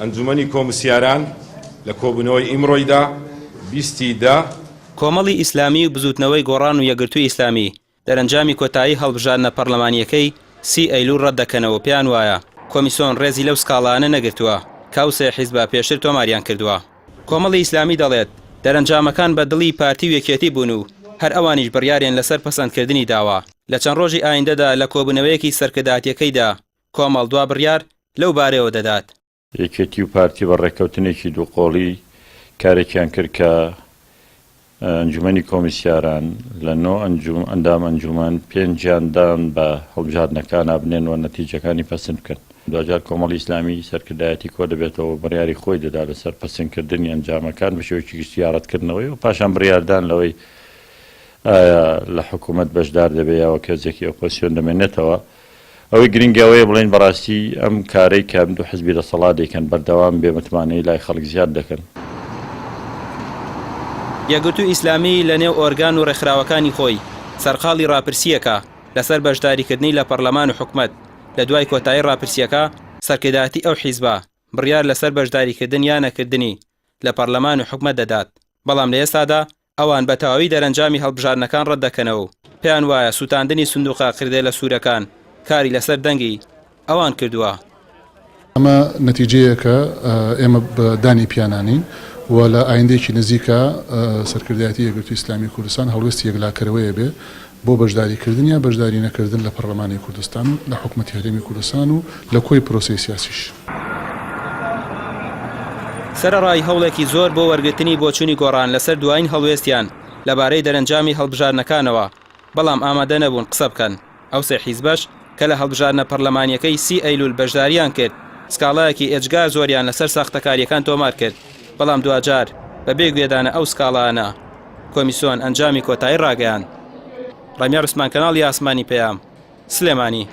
ئەنجومەنی کۆمسیاران لە کۆبوونەوەی ئیمڕۆیدا 20 کۆمەڵی ئیسلامی و بزوتنەوەی گۆڕان و یەکگرتووی ئیسلامی دەرەنجامی کۆتایی هەڵبژاردنە پەرلەمانیەکەی 30 ئەیلوول ڕەتدەکەنەوە پێیان وایە کۆمیسیۆن ڕێزی لەو سکاڵانە نەگرتووە کاوسێ حیزبە پێشتر تۆماریان کردووە. کۆمەڵی ئیسلامی دەڵێت دەرەنجامەکان بە دڵی پارتی و یەکێتی بوون و هەر ئەوانیش بڕیاریان لەسەر پەسەندکردنی داوە. لە چەند ڕۆژی ئایندەدا لە کۆبوونەوەیەکی سەرکرداتیەکەیدا کۆمەڵ دوا بڕیار لەو بارەوە دەدات. یەکێتی و پارتی بە ڕێکەوتنێکی دووقۆڵی کارێکیان کرد کە ئەنجومەنی کۆمیسیاران لە نۆ ئەندام ئەنجومان پێنجیاندان بە هەڵبژاردنەکان بنێنەوە نەتیجەکانی پەسەند بکەن. دوجار کۆمەڵی ئیسلامی سەرکردایەتی کۆ دەبێتەوە بڕیاری خۆی دەدا لەسەر پەسەندکردنی ئەنجامەکان بە شێوەیەکی گشتیارەتکردنەوەی و پاشان بڕیاردان لەوەی لە حکوومەت بەشدار دەبێت یاوە کەسێکی ئۆپۆزیسیۆن دەمێنێتەوە. ئەوەی گرنگەوەیە بڵێن بەڕاستی ئەم کارەی کە دوو حزبی دەسەڵات دەکەن بەردەوام بێ متمانەی لای خەڵک زیاد دەکەن. یەکگرتووی ئیسلامی لە نێو ئۆرگان و ڕێکخراوەکانی خۆی سەرقاڵی ڕاپرسیەکە لەسەر بەشداریکردنی لە پەرلەمان و حکومەت. لە دوای کۆتایی ڕاپرسیەکە سەرکردایەتی ئەو حیزبە بڕیار لەسەر بەشداریکردن یان نەکردنی لە پەرلەمان و حکومەت دەدات. بەڵام لە ئێستادا ئەوان بە تەواوی دەرەنجامی هەڵبژاردنەکان ڕەتدەکەنەوە و پێیان وایە سوتاندنی سندوقە کردێ لە سوورەکان کاری لەسەر دەنگی ئەوان کردووە. ئەمە نەتیجەیەکە ئێمە بەدانی پیانانین و لە ئایندێکی نزیکە سەرکردایەتی یەکگرتووی ئیسلامی کوردستان هەڵوێستی یەکلاکەرەوەیە بێ بۆ بەشداریکردن یا بەشداری نەکردن لە پەرلەمانی کوردستان و لە حکوومەتی هەرێمی کوردستان و لە کۆی پرۆسەی سیاسیش. سەرەڕای هەوڵێکی زۆر بۆ وەرگرتنی بۆچوونی گۆڕان لەسەر دوایین هەڵوێستیان لەبارەی دەرەنجامی هەڵبژاردنەکانەوە بەڵام ئامادە نەبوون قسە بکەن. ئەو سێ حیزبەش کە لە هەڵبژاردنە پەرلەمانیەکەی 30 ئەیلوول بەشداریان کرد سکاڵایەکی ئێجگار زۆریان لەسەر ساختەکاریەکان تۆمار کرد. بەڵام دوجار بەبێ گوێدانە ئەو سکاڵانە کۆمیسیۆن ئەنجامی کۆتایی ڕاگەیاند. ڕەمیار عوسمان کەناڵی ئاسمانی پەیام سلێمانی.